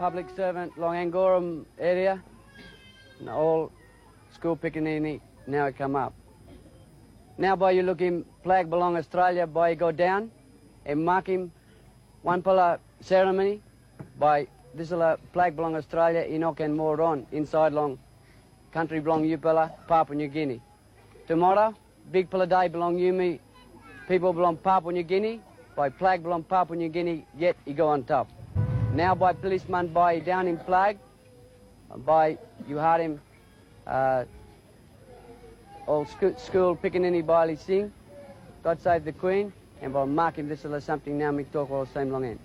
public servant, Long Angoram area, and all school pickaninny, now it come up. Now by you look him, flag belong Australia, by you go down and mark him one pillar ceremony, by this flag belong Australia, Enoch and more on, inside long country belong Upella, Papua New Guinea. Tomorrow, big pillar day belong you, me, people belong Papua New Guinea, by flag belong Papua New Guinea, yet you go on top. Now by policeman by down in flag, by you heard him all school pickaninny by sing, God save the Queen, and by marking this is something now me talk all the same long end.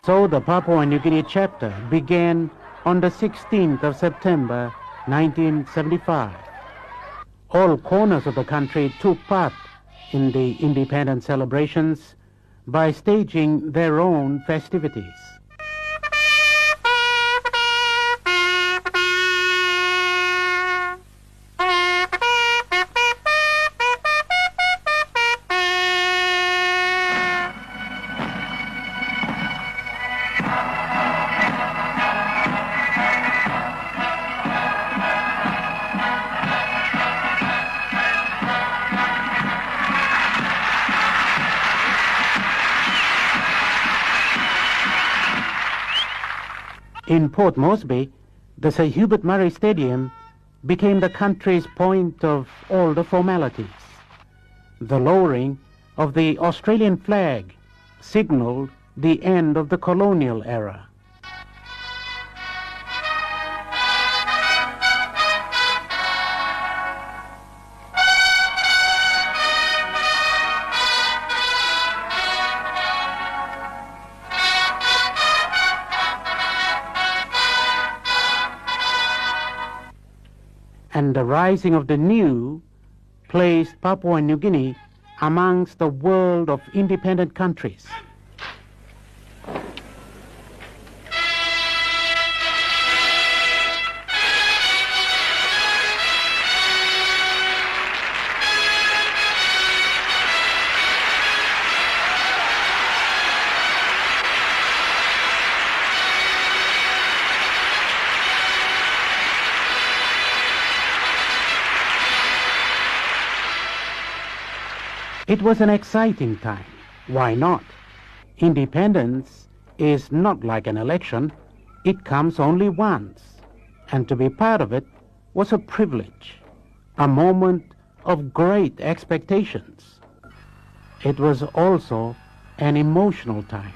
So the Papua New Guinea chapter began on the 16th of September 1975. All corners of the country took part in the independence celebrations by staging their own festivities. In Port Moresby, the Sir Hubert Murray Stadium became the country's point of all the formalities. The lowering of the Australian flag signaled the end of the colonial era. And the rising of the new placed Papua New Guinea amongst the world of independent countries. It was an exciting time. Why not? Independence is not like an election. It comes only once. And to be part of it was a privilege, a moment of great expectations. It was also an emotional time.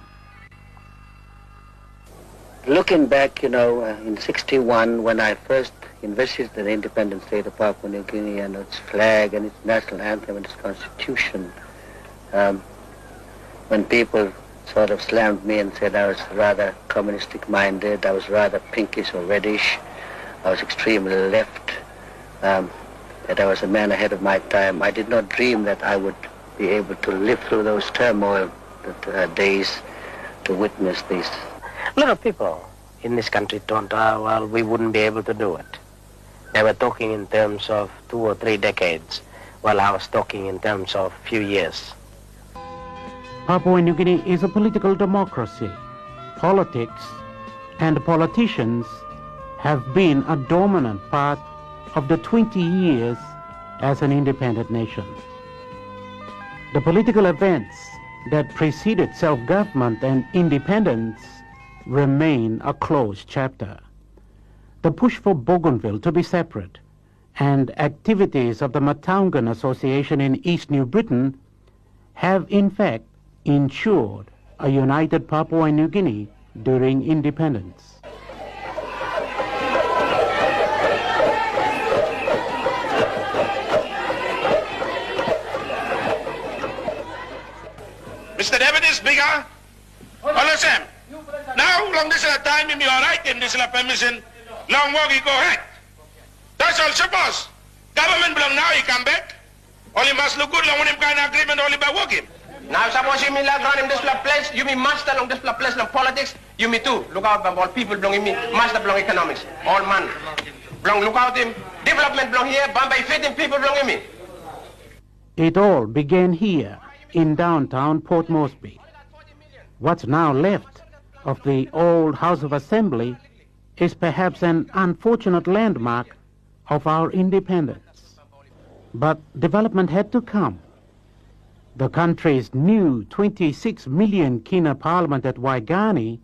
Looking back, in 61, when I first invested the independent state of Papua New Guinea and its flag and its national anthem and its constitution, when people sort of slammed me and said I was rather communistic-minded, I was rather pinkish or reddish, I was extremely left, that I was a man ahead of my time, I did not dream that I would be able to live through those turmoil days to witness these. A lot of people in this country thought, well, we wouldn't be able to do it. They were talking in terms of 2 or 3 decades, while I was talking in terms of few years. Papua New Guinea is a political democracy. Politics and politicians have been a dominant part of the 20 years as an independent nation. The political events that preceded self-government and independence remain a closed chapter. The push for Bougainville to be separate and activities of the Mataungan Association in East New Britain have in fact ensured a united Papua New Guinea during independence. Mr. Deputy Speaker, listen. Now, long this time, if you are right in this permission, long walk you go ahead. That's all suppose. Government belong now, he come back. Only must look good long when him kind of agreement only by working. Now suppose you mean like running this place, you mean master on this place of politics, You me too. Look out, all people belong in me. Master belong economics. All man. Belong look out him. Development belong here. Bombay fitting people belong in me. It all began here in downtown Port Moresby. What's now left of the old House of Assembly is perhaps an unfortunate landmark of our independence. But development had to come. The country's new 26 million kina parliament at Waigani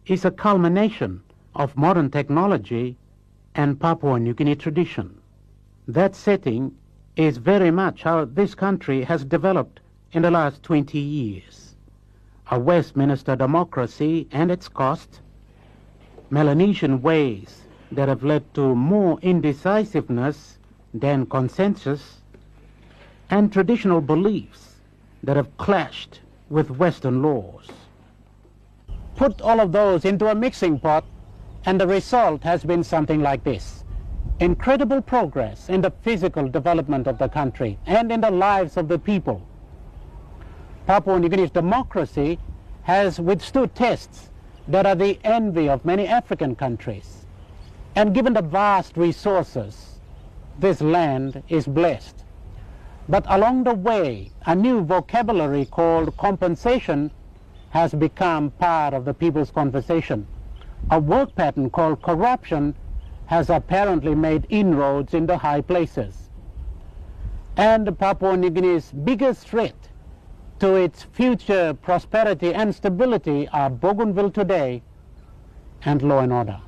is a culmination of modern technology and Papua New Guinea tradition. That setting is very much how this country has developed in the last 20 years. A Westminster democracy and its cost, Melanesian ways that have led to more indecisiveness than consensus, and traditional beliefs that have clashed with Western laws. Put all of those into a mixing pot, and the result has been something like this. Incredible progress in the physical development of the country and in the lives of the people. Papua New Guinea's democracy has withstood tests that are the envy of many African countries. And given the vast resources, this land is blessed. But along the way, a new vocabulary called compensation has become part of the people's conversation. A work pattern called corruption has apparently made inroads into high places. And Papua New Guinea's biggest threat to its future prosperity and stability are Bougainville today and law and order.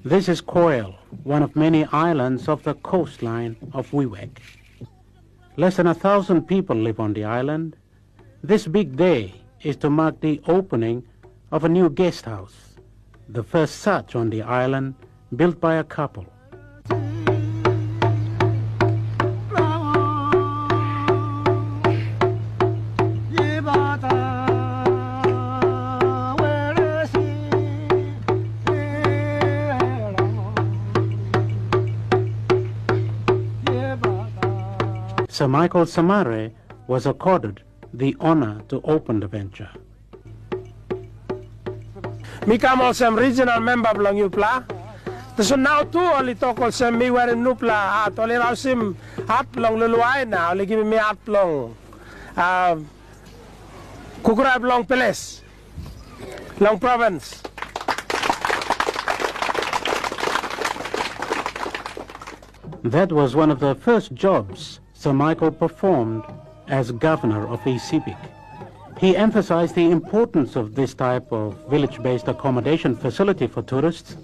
This is Coil, one of many islands of the coastline of Wewak. Less than 1,000 people live on the island. This big day is to mark the opening of a new guest house, the first such on the island, built by a couple. Sir Michael Samare was accorded the honor to open the venture. Mikam also regional member belong Upla. So now too only talk also me were in Nupla at only sim hat long luluai now only give me hat long Kukura belong Peles long province. That was one of the first jobs Sir Michael performed as governor of East Sepik. He emphasized the importance of this type of village-based accommodation facility for tourists.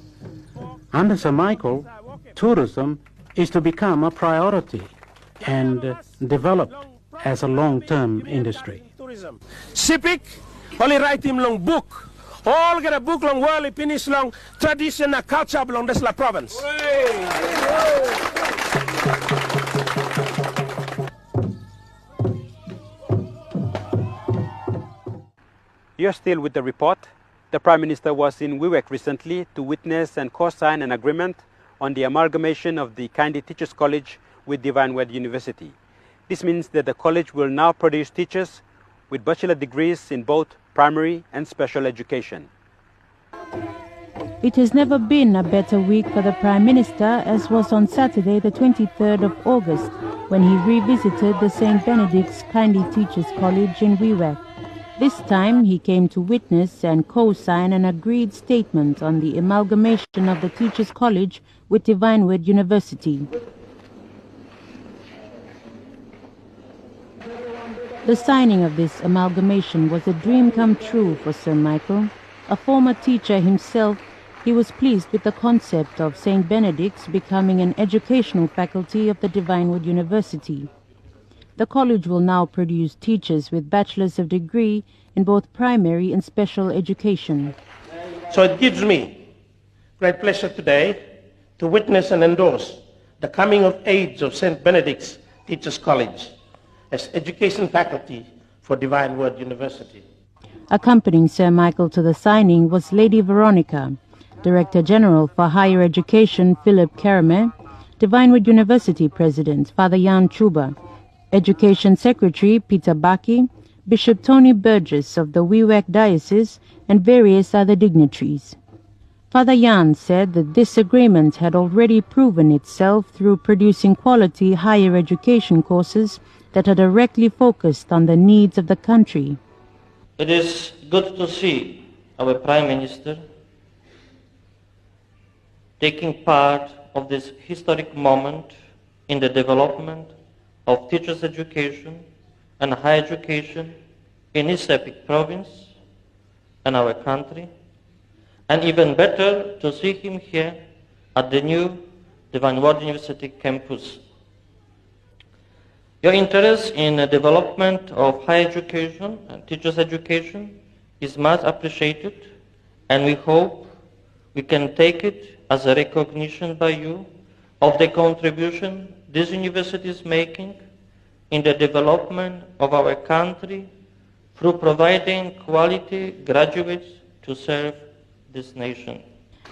Under Sir Michael, tourism is to become a priority and developed as a long-term industry. Sepik only write him long book. All get a book long world finish long tradition and culture belong this la province. You're still with the report. The Prime Minister was in Wewak recently to witness and co-sign an agreement on the amalgamation of the Kindy Teachers College with Divine Word University. This means that the college will now produce teachers with bachelor degrees in both primary and special education. It has never been a better week for the Prime Minister, as was on Saturday the 23rd of August when he revisited the St. Benedict's Kindy Teachers College in Wewak. This time he came to witness and co-sign an agreed statement on the amalgamation of the Teachers College with Divine Word University. The signing of this amalgamation was a dream come true for Sir Michael. A former teacher himself, he was pleased with the concept of St. Benedict's becoming an educational faculty of the Divine Word University. The college will now produce teachers with bachelors of degree in both primary and special education. So it gives me great pleasure today to witness and endorse the coming of age of St. Benedict's Teachers College. as education faculty for Divine Word University. Accompanying Sir Michael to the signing was Lady Veronica, Director General for Higher Education Philip Karame, Divine Word University President Father Jan Chuba, Education Secretary Peter Baki, Bishop Tony Burgess of the Wewak Diocese, and various other dignitaries. Father Jan said that this agreement had already proven itself through producing quality higher education courses that are directly focused on the needs of the country. It is good to see our Prime Minister taking part of this historic moment in the development of teachers' education and higher education in his epic province and our country, and even better to see him here at the new Divine Word University campus. Your interest in the development of higher education and teachers' education is much appreciated, and we hope we can take it as a recognition by you of the contribution this university is making in the development of our country through providing quality graduates to serve this nation.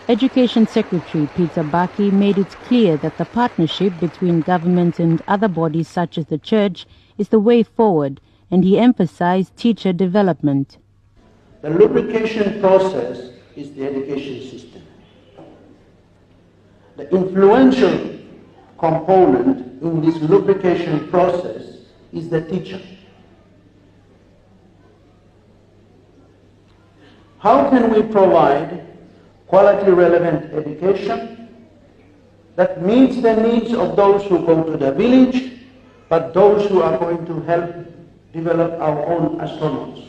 Education Secretary Peter Baki made it clear that the partnership between government and other bodies such as the Church is the way forward, and he emphasized teacher development. The lubrication process is the education system. The influential component in this lubrication process is the teacher. How can we provide quality relevant education that meets the needs of those who go to the village, but those who are going to help develop our own astronomers?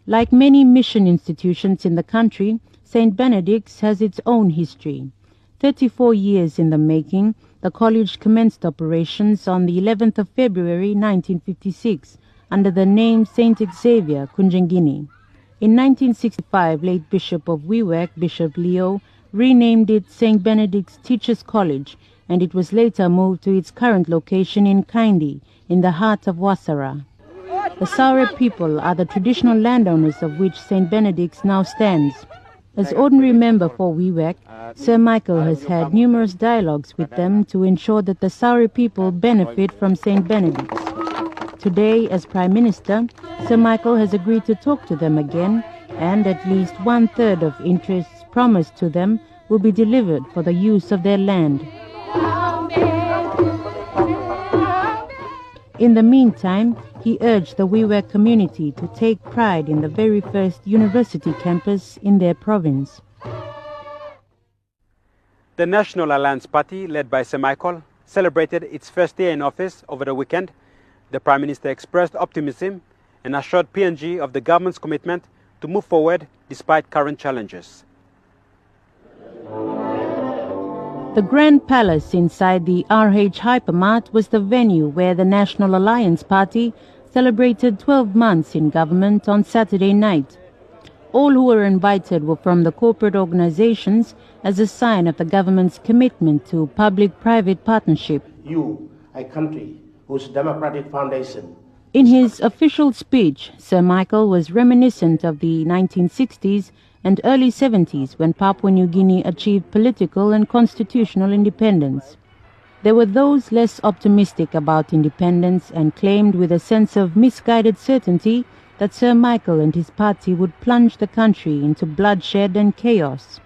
Like many mission institutions in the country, St. Benedict's has its own history. 34 years in the making, the college commenced operations on the 11th of February 1956 under the name St. Xavier, Kunjengini. In 1965, late Bishop of Wewak, Bishop Leo, renamed it St. Benedict's Teachers College, and it was later moved to its current location in Kaindi, in the heart of Wasara. The Saure people are the traditional landowners of which St. Benedict's now stands. As ordinary member for Wewak, Sir Michael has had numerous dialogues with them to ensure that the Saure people benefit from St. Benedict's. Today, as Prime Minister, Sir Michael has agreed to talk to them again, and at least 1/3 of interests promised to them will be delivered for the use of their land. In the meantime, he urged the Wewak community to take pride in the very first university campus in their province. The National Alliance Party, led by Sir Michael, celebrated its first day in office over the weekend. The Prime Minister expressed optimism and assured PNG of the government's commitment to move forward despite current challenges. The Grand Palace inside the RH Hypermart was the venue where the National Alliance Party celebrated 12 months in government on Saturday night. All who were invited were from the corporate organizations as a sign of the government's commitment to public-private partnership. You, a country whose democratic foundation. In his official speech, Sir Michael was reminiscent of the 1960s and early 70s when Papua New Guinea achieved political and constitutional independence. There were those less optimistic about independence and claimed with a sense of misguided certainty that Sir Michael and his party would plunge the country into bloodshed and chaos.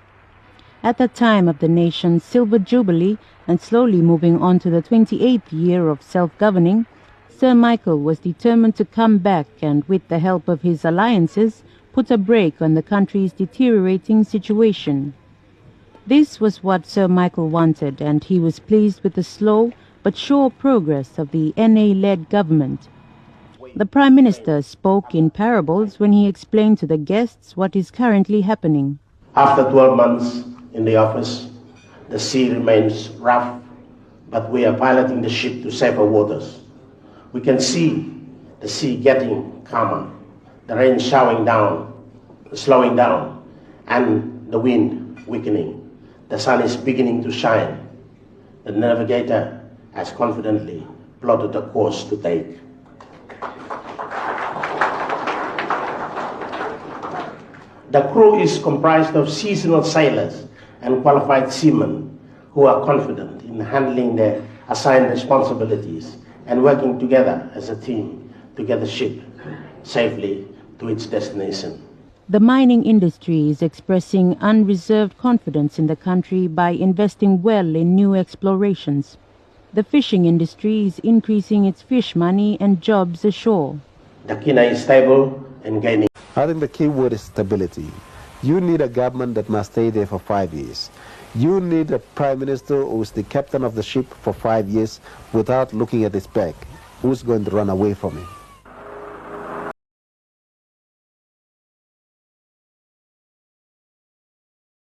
At the time of the nation's silver jubilee and slowly moving on to the 28th year of self-governing, Sir Michael was determined to come back and, with the help of his alliances, put a brake on the country's deteriorating situation. This was what Sir Michael wanted, and he was pleased with the slow but sure progress of the NA-led government. The Prime Minister spoke in parables when he explained to the guests what is currently happening. After 12 months in the office, the sea remains rough, but we are piloting the ship to safer waters. We can see the sea getting calmer, the rain slowing down, and the wind weakening. The sun is beginning to shine. The navigator has confidently plotted a course to take. The crew is comprised of seasonal sailors and qualified seamen who are confident in handling their assigned responsibilities and working together as a team to get the ship safely to its destination. The mining industry is expressing unreserved confidence in the country by investing well in new explorations. The fishing industry is increasing its fish money and jobs ashore. The Kina is stable and gaining. I think the key word is stability. You need a government that must stay there for 5 years. You need a prime minister who is the captain of the ship for 5 years without looking at his back. Who's going to run away from him?